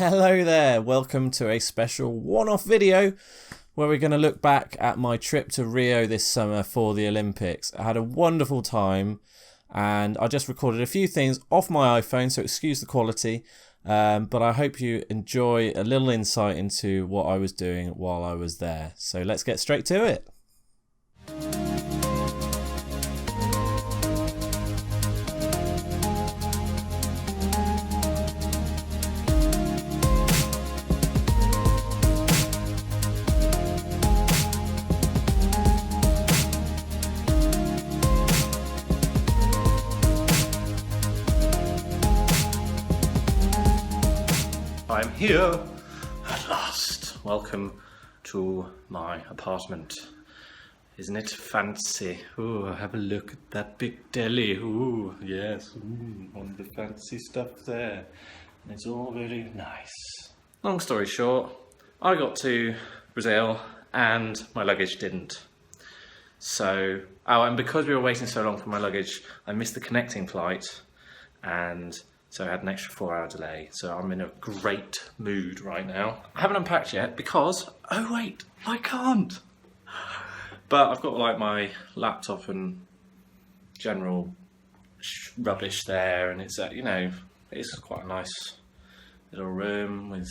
Hello there, welcome to a special one-off video where we're going to look back at my trip to Rio this summer for the Olympics. I had a wonderful time and I just recorded a few things off my iPhone, so excuse the quality, but I hope you enjoy a little insight into what I was doing while I was there. So let's get straight to it. I'm here at last. Welcome to my apartment. Isn't it fancy? Ooh, have a look at that big deli. Ooh, yes, all the fancy stuff there. It's all very nice. Long story short, I got to Brazil and my luggage didn't. So, and because we were waiting so long for my luggage, I missed the connecting flight and so I had an extra 4-hour delay. So I'm in a great mood right now. I haven't unpacked yet because, oh wait, I can't. But I've got like my laptop and general rubbish there, and it's it's quite a nice little room with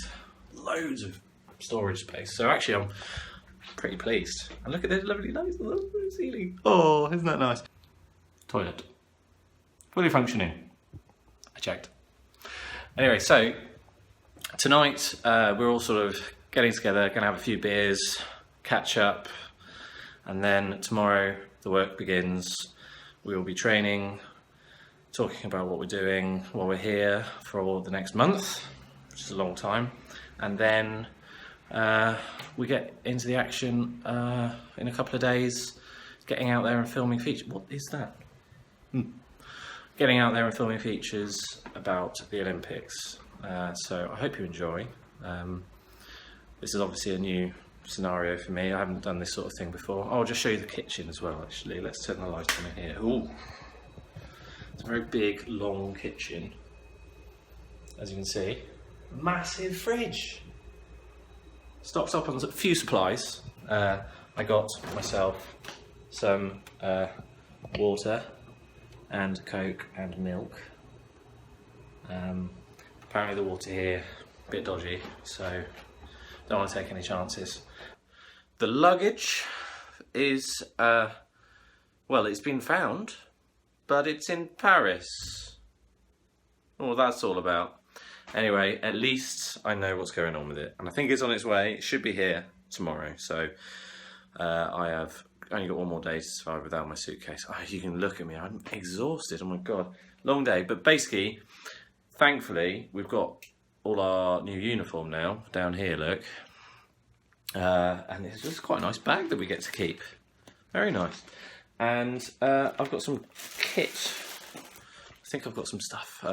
loads of storage space. So actually I'm pretty pleased. And look at this lovely lights on the ceiling. Oh, isn't that nice? Toilet. Fully functioning. I checked. Anyway, so tonight we're all sort of getting together, going to have a few beers, catch up, and then tomorrow the work begins. We will be training, talking about what we're doing while we're here for the next month, which is a long time, and then we get into the action in a couple of days, getting out there and filming features. What is that? Getting out there and filming features about the Olympics. So I hope you enjoy. This is obviously a new scenario for me. I haven't done this sort of thing before. I'll just show you the kitchen as well, actually. Let's turn the light on in here. Ooh. It's a very big, long kitchen. As you can see, massive fridge. Stocked up on a few supplies. I got myself some water and Coke and milk. Apparently the water here a bit dodgy, so don't want to take any chances. The luggage is well, it's been found, but it's in Paris. Oh, that's all about. Anyway, at least I know what's going on with it, and I think it's on its way. It should be here tomorrow, so I have only got one more day to survive without my suitcase. Oh, you can look at me, I'm exhausted, oh my god. Long day, but basically, thankfully, we've got all our new uniform now, down here, look. And it's just quite a nice bag that we get to keep. Very nice. And I've got some kit. I think I've got some stuff.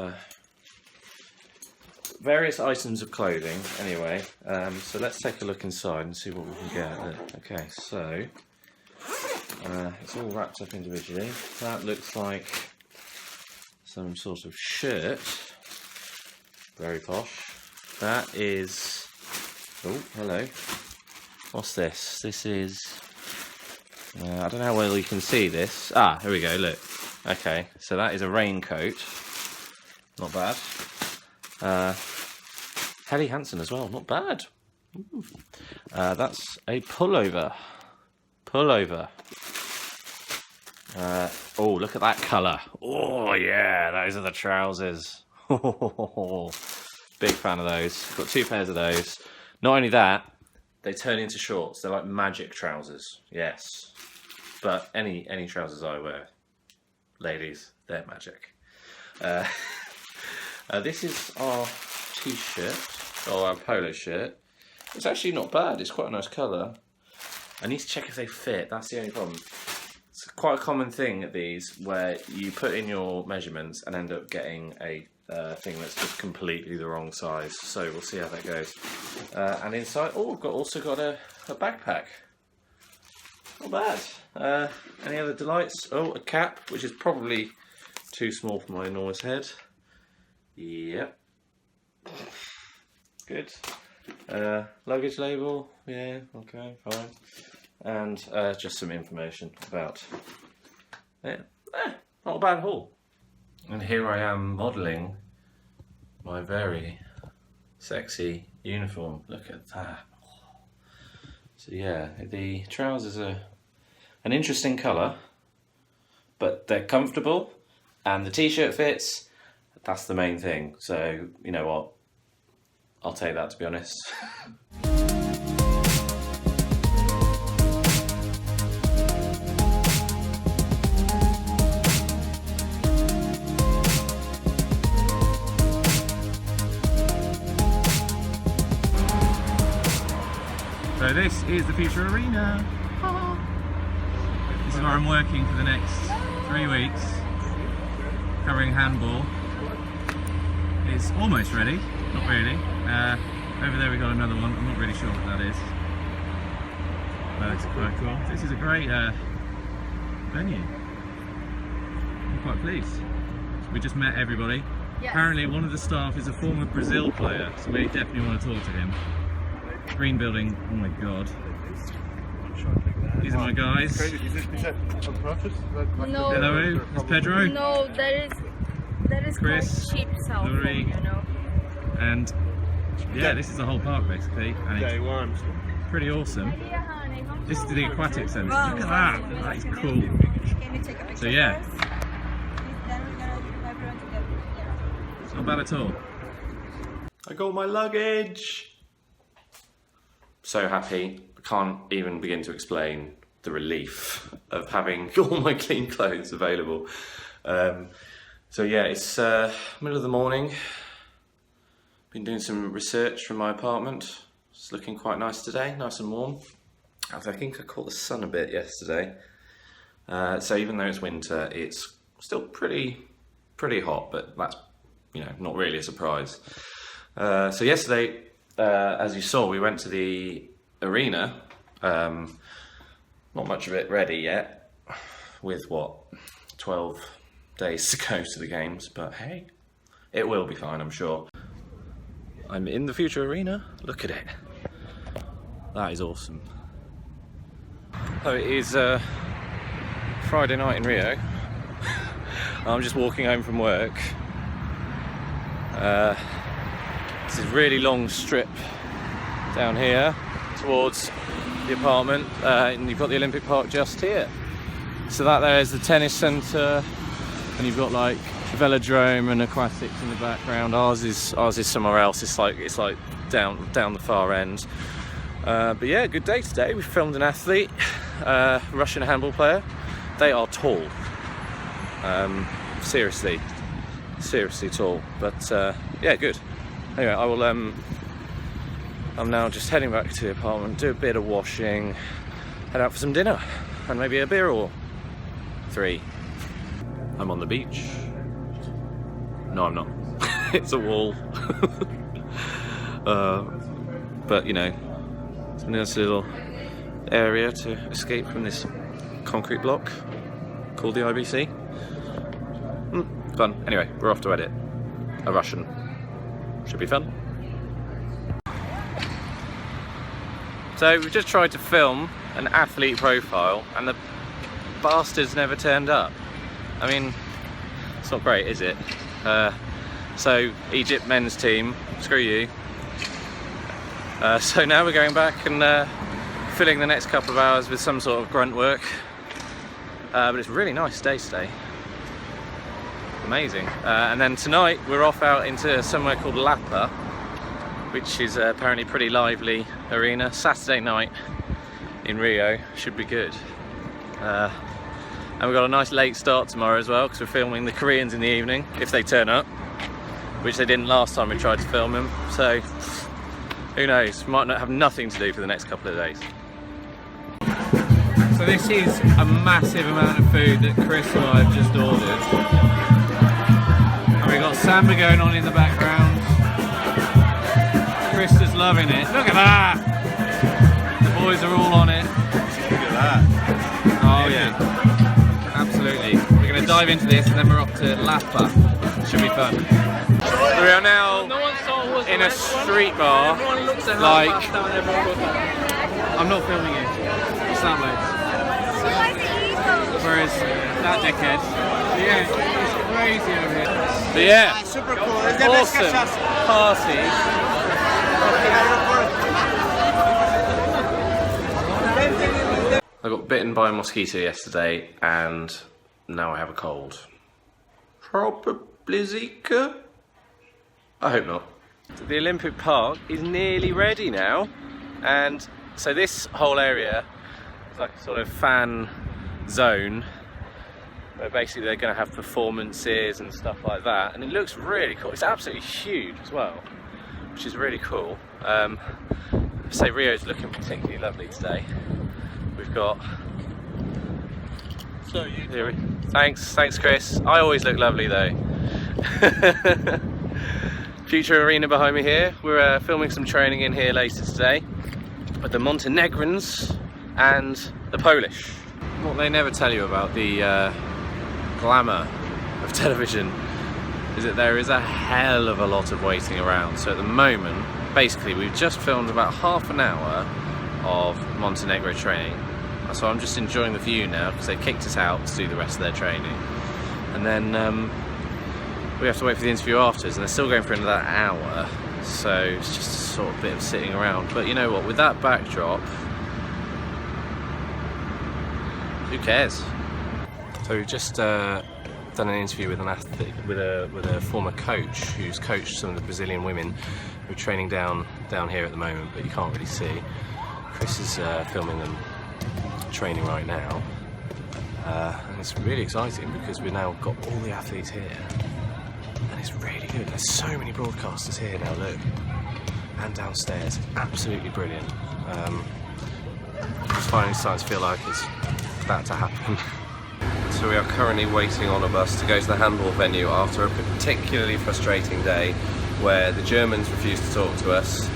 Various items of clothing, anyway. So let's take a look inside and see what we can get. Okay, so it's all wrapped up individually. That looks like some sort of shirt. Very posh. That is... Oh, hello. What's this? This is... I don't know how well you can see this. Ah, here we go, look. Okay, so that is a raincoat. Not bad. Helly Hansen as well, not bad. That's a pullover. Oh, look at that colour. Oh yeah, those are the trousers. Big fan of those. Got 2 pairs of those. Not only that, they turn into shorts. They're like magic trousers. Yes. But any trousers I wear, ladies, they're magic. This is our t-shirt, or our polo shirt. It's actually not bad. It's quite a nice colour. I need to check if they fit. That's the only problem. It's quite a common thing at these where you put in your measurements and end up getting a thing that's just completely the wrong size. So we'll see how that goes. And inside, oh, I've also got a backpack. Not bad. Any other delights? Oh, a cap, which is probably too small for my enormous head. Yep. good. Luggage label, yeah, okay, fine. And just some information about it. Not a bad haul. And here I am modelling my very sexy uniform. Look at that. So yeah, the trousers are an interesting colour, but they're comfortable, and the t-shirt fits. That's the main thing. So you know what? I'll take that, to be honest. So this is the future arena. This is where I'm working for the next 3 weeks, covering handball. It's almost ready, not really. Over there we got another one, I'm not really sure what that is. But it's quite cool. This is a great venue. I'm quite pleased. So we just met everybody. Yes. Apparently one of the staff is a former Brazil player, so we definitely want to talk to him. Green building, oh my god. These are my guys. Is that on purpose? No. Hello, it's Pedro. No, that is Chris, called cheap cell phone, Lori, you know. And yeah, this is the whole park basically, and Day one. it's pretty awesome. This is the aquatic centre. Look at that, that is cool. So yeah, it's not bad at all. I got my luggage! So happy, I can't even begin to explain the relief of having all my clean clothes available. So yeah, it's middle of the morning. Been doing some research from my apartment. It's looking quite nice today, nice and warm. I think I caught the sun a bit yesterday. So even though it's winter, it's still pretty hot, but that's, you know, not really a surprise. So yesterday, as you saw, we went to the arena. Not much of it ready yet, with what, 12 days to go to the games, but hey, it will be fine, I'm sure. I'm in the future arena. Look at it. That is awesome. So it is Friday night in Rio. I'm just walking home from work. This is a really long strip down here towards the apartment, and you've got the Olympic Park just here. So that there is the tennis centre, and you've got like velodrome and aquatics in the background. Ours is somewhere else. It's like down the far end. But yeah, good day today. We filmed an athlete, Russian handball player. They are tall. Seriously tall. But yeah, good. Anyway, I will. I'm now just heading back to the apartment, do a bit of washing, head out for some dinner, and maybe a beer or 3. I'm on the beach. No, I'm not. It's a wall. But you know, it's a nice little area to escape from this concrete block called the IBC. Fun. Anyway, we're off to edit a Russian. Should be fun. So we've just tried to film an athlete profile and the bastards never turned up. I mean, it's not great, is it? So Egypt men's team, screw you. So now we're going back and filling the next couple of hours with some sort of grunt work. But it's a really nice day today. Amazing. And then tonight we're off out into somewhere called Lapa, which is apparently a pretty lively arena. Saturday night in Rio, should be good. And we've got a nice late start tomorrow as well, because we're filming the Koreans in the evening, if they turn up, which they didn't last time we tried to film them. So who knows, we might not have nothing to do for the next couple of days. So this is a massive amount of food that Chris and I have just ordered. And we've got samba going on in the background. Chris is loving it. Look at that! The boys are all on it. Look at that. Oh yeah, absolutely. We're going to dive into this and then we're off to Lapa. Should be fun. We are now in a street bar. Like, I'm not filming it. It's that way. Whereas that dickhead. Yeah, it's crazy over here. But yeah, Super cool. It's awesome party. I got bitten by a mosquito yesterday and now I have a cold. Probably Zika? I hope not. The Olympic Park is nearly ready now, and so this whole area is like a sort of fan zone where basically they're going to have performances and stuff like that, and it looks really cool. It's absolutely huge as well, which is really cool. I say Rio's looking particularly lovely today. We've got thanks Chris. I always look lovely though. Future arena behind me here. We're filming some training in here later today with the Montenegrins and the Polish. What they never tell you about the glamour of television is that there is a hell of a lot of waiting around. So at the moment, basically we've just filmed about half an hour of Montenegro training. So I'm just enjoying the view now because they kicked us out to do the rest of their training. And then we have to wait for the interview afterwards, and they're still going for another hour. So it's just a sort of bit of sitting around. But you know what, with that backdrop, who cares? So we've just done an interview with an athlete, with a former coach who's coached some of the Brazilian women who are training down here at the moment, but you can't really see. Chris is filming them training right now, and it's really exciting because we've now got all the athletes here, and it's really good. There's so many broadcasters here now, look, and downstairs. It's absolutely brilliant. It's finally starting to feel like it's about to happen. So we are currently waiting on a bus to go to the handball venue after a particularly frustrating day where the Germans refused to talk to us,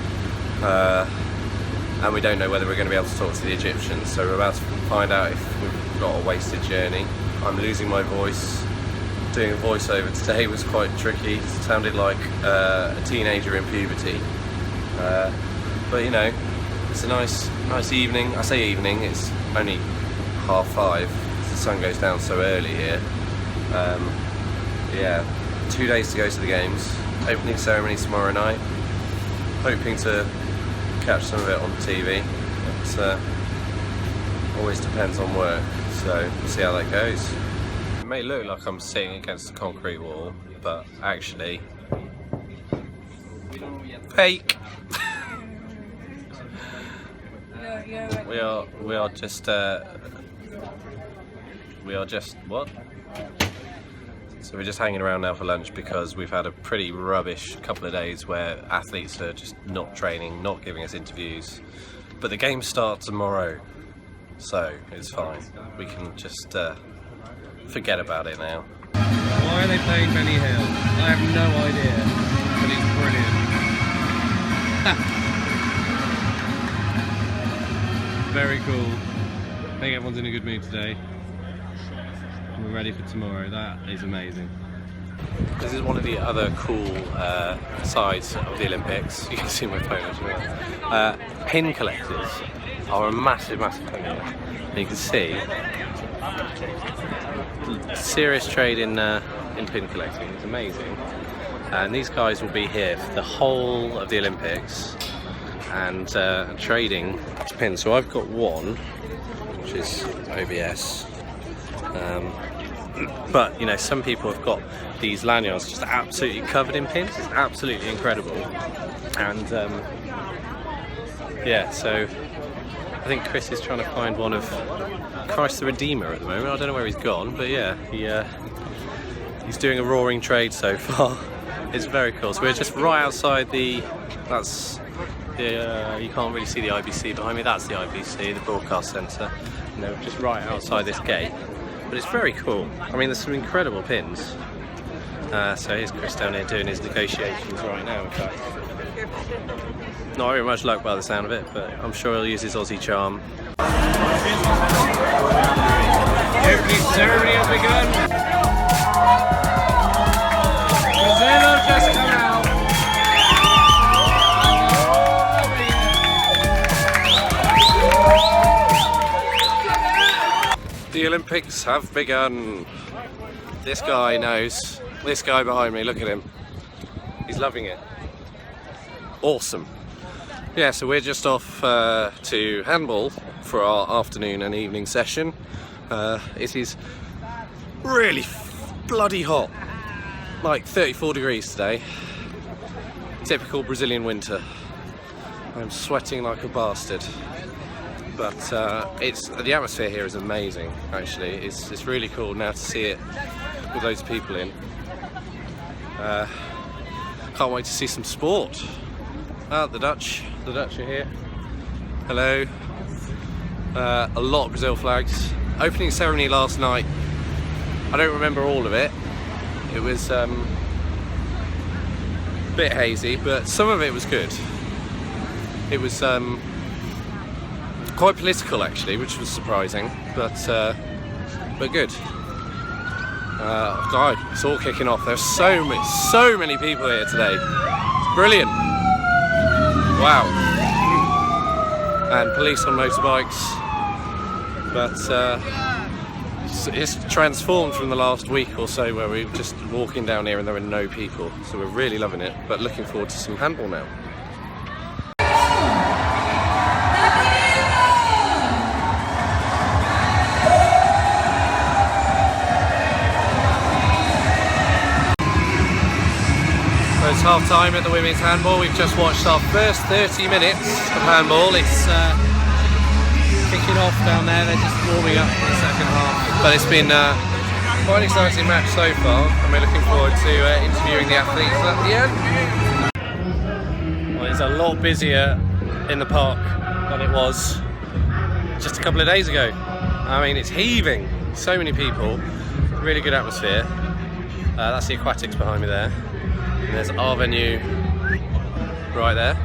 and we don't know whether we're going to be able to talk to the Egyptians, so we're about to find out if we've got a wasted journey. I'm losing my voice. Doing a voiceover today was quite tricky. It sounded like a teenager in puberty. But you know, it's a nice evening. I say evening, it's only 5:30. The sun goes down so early here. Yeah, 2 days to go to the games. Opening ceremony tomorrow night. Hoping to catch some of it on TV. It always depends on work, so we'll see how that goes. It may look like I'm sitting against a concrete wall, but actually, fake. We are just what? So we're just hanging around now for lunch because we've had a pretty rubbish couple of days where athletes are just not training, not giving us interviews. But the games start tomorrow, so it's fine. We can just forget about it now. Why are they playing Benny Hill? I have no idea, but it's brilliant. Very cool. I think everyone's in a good mood today. We're ready for tomorrow. That is amazing. This is one of the other cool sides of the Olympics. You can see my phone as well. Pin collectors are a massive thing here. And you can see serious trade in pin collecting. It's amazing. And these guys will be here for the whole of the Olympics and trading pins. So I've got one, which is OBS. But you know, some people have got these lanyards just absolutely covered in pins. It's absolutely incredible. And yeah, so I think Chris is trying to find one of Christ the Redeemer at the moment. I don't know where he's gone, but yeah, he's doing a roaring trade so far. It's very cool. So we're just right outside you can't really see the IBC behind me. That's the IBC, the broadcast centre. And they're just right outside this gate. But it's very cool. I mean, there's some incredible pins. So here's Chris down here doing his negotiations right now, in fact. Not very much luck by the sound of it, but I'm sure he'll use his Aussie charm. Opening ceremony has begun. Brazil have just come out. The Olympics have begun. This guy knows. This guy behind me, look at him. He's loving it. Awesome. Yeah, so we're just off to handball for our afternoon and evening session. It is really bloody hot. Like 34 degrees today. Typical Brazilian winter. I'm sweating like a bastard. But the atmosphere here is amazing, actually. It's really cool now to see it with those people in. Can't wait to see some sport. The Dutch are here. Hello. A lot of Brazil flags. Opening ceremony last night. I don't remember all of it. It was a bit hazy, but some of it was good. It was quite political, actually, which was surprising, but good. God, it's all kicking off. There's so many people here today. It's brilliant. Wow. And police on motorbikes, but it's transformed from the last week or so where we were just walking down here and there were no people, so we're really loving it, but looking forward to some handball now. So it's half time at the women's handball. We've just watched our first 30 minutes of handball. It's kicking off down there, they're just warming up for the second half. But it's been quite an exciting match so far, and we're looking forward to interviewing the athletes at the end. Well, it's a lot busier in the park than it was just a couple of days ago. I mean, it's heaving, so many people, really good atmosphere. That's the aquatics behind me there. And there's our venue right there,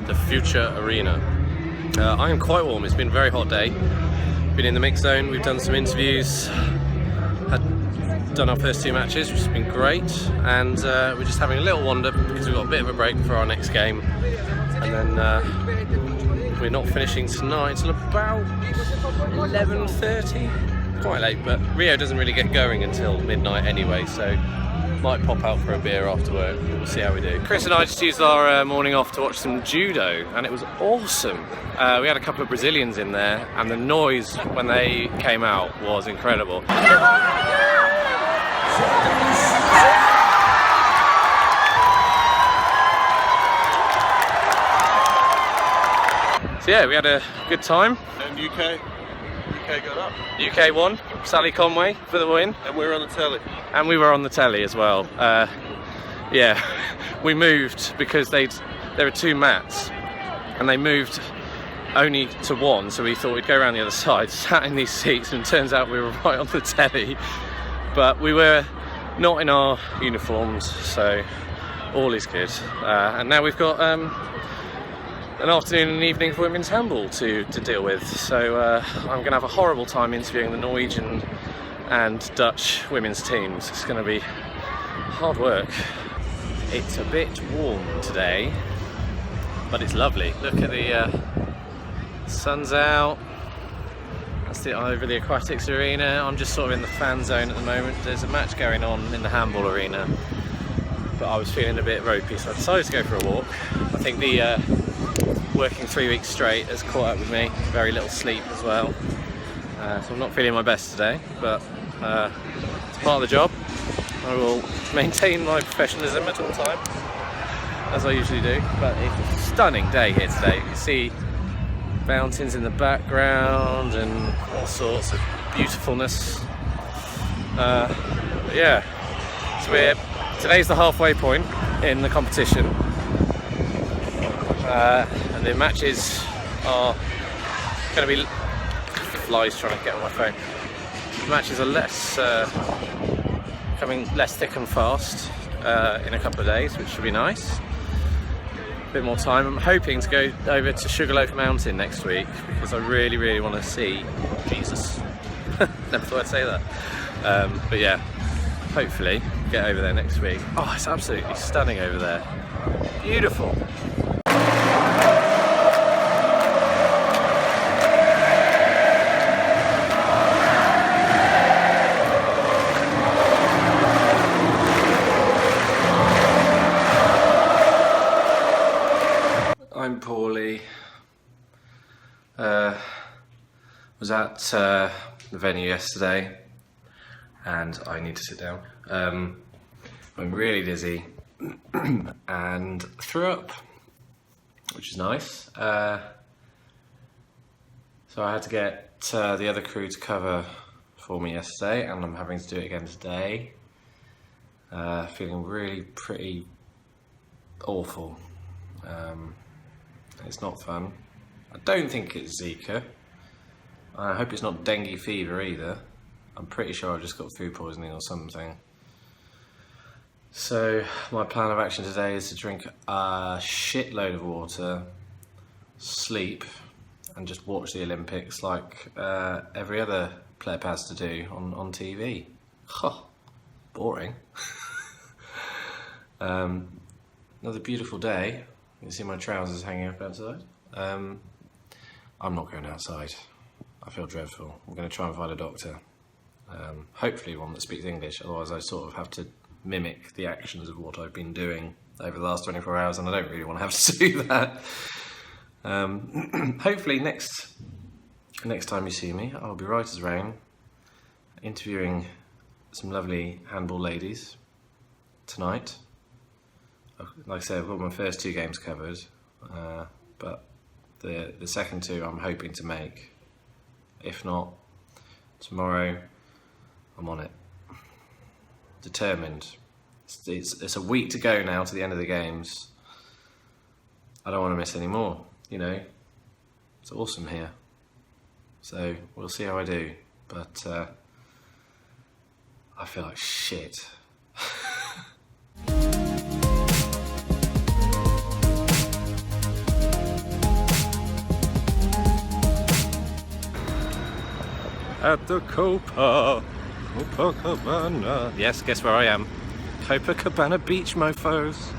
the Future Arena. I am quite warm, it's been a very hot day. Been in the mix zone, we've done some interviews, done our first 2 matches, which has been great, and we're just having a little wander because we've got a bit of a break for our next game, and then we're not finishing tonight until about 11:30. Quite late, but Rio doesn't really get going until midnight anyway, so might pop out for a beer after work. We'll see how we do. Chris and I just used our morning off to watch some judo, and it was awesome. We had a couple of Brazilians in there, and the noise when they came out was incredible. So yeah, we had a good time. And UK got up. UK won. Sally Conway for the win. And we were on the telly. And we were on the telly as well. Yeah, we moved because there were 2 mats, and they moved only to 1, so we thought we'd go around the other side, sat in these seats, and it turns out we were right on the telly. But we were not in our uniforms, so all is good. And now we've got an afternoon and evening for women's handball to deal with, so I'm going to have a horrible time interviewing the Norwegian and Dutch women's teams. It's going to be hard work. It's a bit warm today, but it's lovely. Look at the sun's out. That's it over the aquatics arena. I'm just sort of in the fan zone at the moment. There's a match going on in the handball arena, but I was feeling a bit ropey, so I decided to go for a walk. I think the working 3 weeks straight has caught up with me. Very little sleep as well, so I'm not feeling my best today, but it's part of the job. I will maintain my professionalism at all times, as I usually do. But it's a stunning day here today. You can see mountains in the background and all sorts of beautifulness. Yeah, so today's the halfway point in the competition. And the matches are going to be... Flies trying to get on my phone. The matches are coming less thick and fast in a couple of days, which should be nice. A bit more time. I'm hoping to go over to Sugarloaf Mountain next week because I really, really want to see Jesus. Never thought I'd say that. But yeah, hopefully get over there next week. Oh, it's absolutely stunning over there. Beautiful. Was at the venue yesterday, and I need to sit down. I'm really dizzy and threw up, which is nice. So I had to get the other crew to cover for me yesterday, and I'm having to do it again today. Feeling really pretty awful. It's not fun. I don't think it's Zika. I hope it's not dengue fever either. I'm pretty sure I just got food poisoning or something. So my plan of action today is to drink a shitload of water, sleep, and just watch the Olympics like every other pleb has to do on TV. Huh, boring. Another beautiful day. You can see my trousers hanging up outside. I'm not going outside. I feel dreadful. I'm going to try and find a doctor. Hopefully one that speaks English, otherwise I sort of have to mimic the actions of what I've been doing over the last 24 hours, and I don't really want to have to do that. Hopefully next time you see me, I'll be right as rain, interviewing some lovely handball ladies tonight. Like I said, I've got my first 2 games covered, but the second 2 I'm hoping to make. If not, tomorrow I'm on it. Determined. It's a week to go now to the end of the games. I don't want to miss any more, you know. It's awesome here. So we'll see how I do, but I feel like shit. At the Copacabana. Yes, guess where I am? Copacabana Beach, mofos.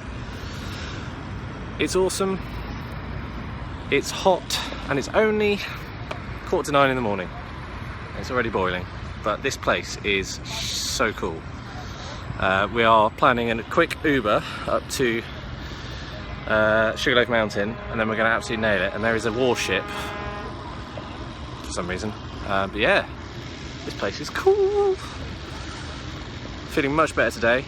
It's awesome. It's hot, and it's only 8:45 in the morning. It's already boiling, but this place is so cool. We are planning a quick Uber up to Sugarloaf Mountain, and then we're going to absolutely nail it. And there is a warship for some reason. But yeah, this place is cool. Feeling much better today.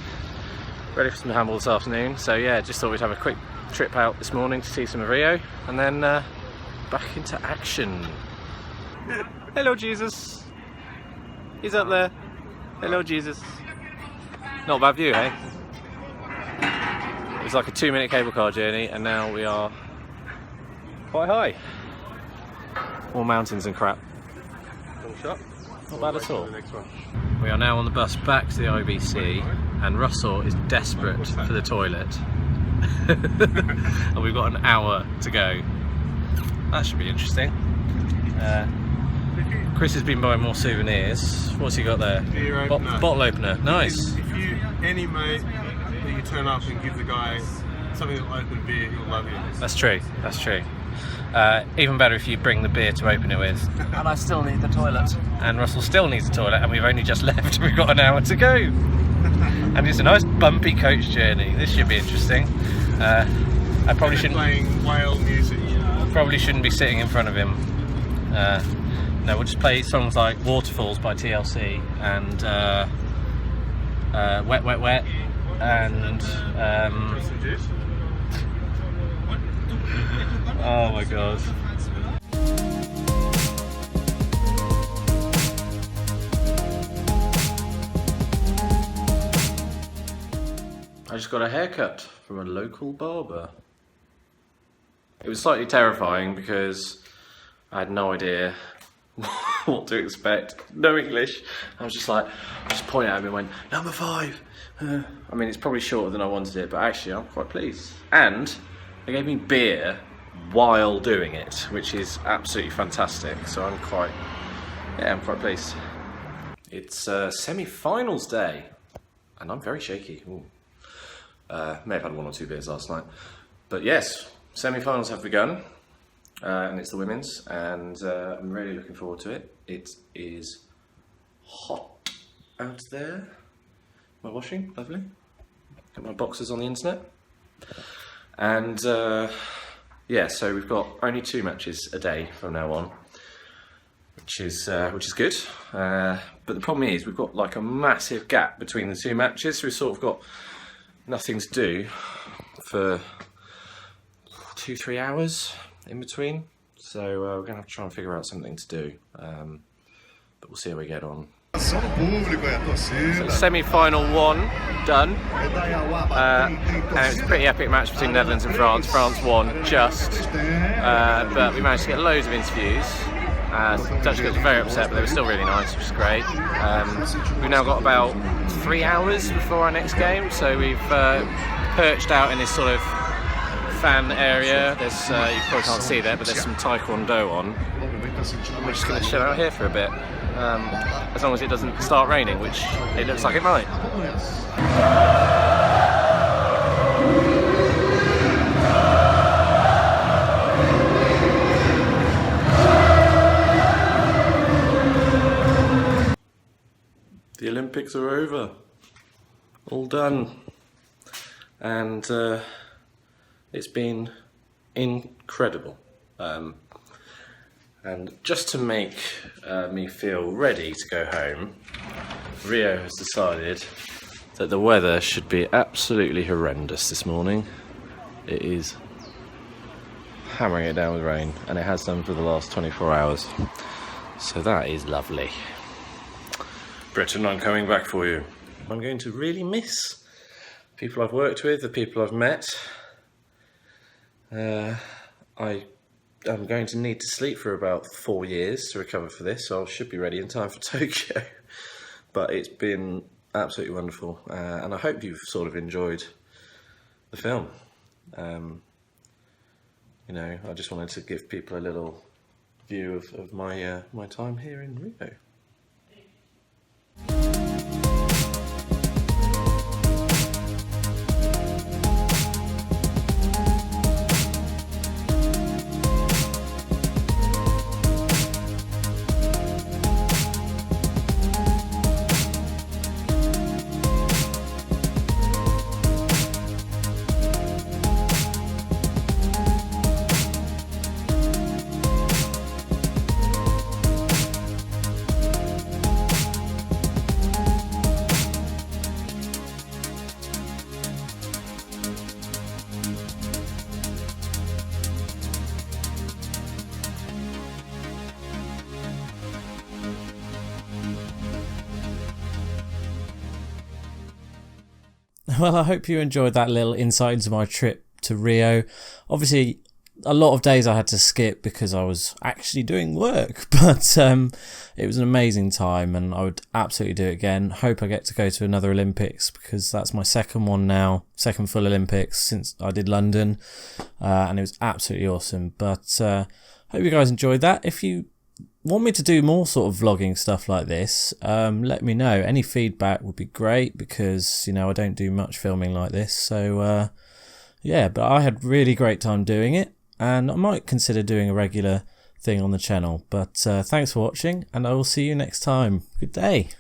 Ready for some handball this afternoon. So yeah, just thought we'd have a quick trip out this morning to see some of Rio, and then back into action. Hello, Jesus. He's up there. Hello, Jesus. Not a bad view, eh? It was like a 2-minute cable car journey, and now we are quite high. More mountains and crap. Not bad at all. We are now on the bus back to the IBC, and Russell is desperate for the toilet. And we've got an hour to go. That should be interesting. Chris has been buying more souvenirs. What's he got there? Beer opener. Bottle opener. Nice. If you, any mate that you turn up and give the guy something that'll open beer, he'll love you. That's true. That's true. Even better if you bring the beer to open it with. And I still need the toilet. And Russell still needs a toilet, and we've only just left. We've got an hour to go. And it's a nice bumpy coach journey. This should be interesting. I probably shouldn't. Playing whale music. Probably shouldn't be sitting in front of him. No, we'll just play songs like Waterfalls by TLC and Wet Wet Wet and oh my god. I just got a haircut from a local barber. It was slightly terrifying because I had no idea what to expect. No English. I was just like, I just pointed at him and went, number 5. I mean, it's probably shorter than I wanted it, but actually I'm quite pleased. And they gave me beer while doing it, which is absolutely fantastic. So I'm quite pleased. It's semi-finals day, and I'm very shaky. Ooh. May have had 1 or 2 beers last night, but yes, semi-finals have begun, and it's the women's, and I'm really looking forward to it. It is hot out there. My washing, lovely. Got my boxes on the internet, and yeah, so we've got only 2 matches a day from now on. which is good. But the problem is we've got like a massive gap between the two matches, so we've sort of got nothing to do for 2-3 hours in between. So we're gonna have to try and figure out something to do. But we'll see how we get on. So semi-final one done, and it was a pretty epic match between Netherlands and France. France won just, but we managed to get loads of interviews. Dutch girls were very upset, but they were still really nice, which is great. We've now got about 3 hours before our next game, so we've perched out in this sort of fan area. There's you probably can't see there, but there's some taekwondo on. We're just going to chill out here for a bit, as long as it doesn't start raining, which it looks like it might. The Olympics are over, all done, and it's been incredible. And just to make me feel ready to go home, Rio has decided that the weather should be absolutely horrendous this morning. It is hammering it down with rain, and it has done for the last 24 hours. So that is lovely. Britain, I'm coming back for you. I'm going to really miss people I've worked with, the people I've met. I'm going to need to sleep for about 4 years to recover for this, so I should be ready in time for Tokyo. But it's been absolutely wonderful, and I hope you've sort of enjoyed the film. You know, I just wanted to give people a little view of my my time here in Rio. Well, I hope you enjoyed that little insight into my trip to Rio. Obviously, a lot of days I had to skip because I was actually doing work, but it was an amazing time and I would absolutely do it again. Hope I get to go to another Olympics because that's my second one now, second full Olympics since I did London, and it was absolutely awesome. But hope you guys enjoyed that. If you want me to do more sort of vlogging stuff like this, let me know. Any feedback would be great because, you know, I don't do much filming like this. So yeah, but I had really great time doing it and I might consider doing a regular thing on the channel. But thanks for watching and I will see you next time. Good day.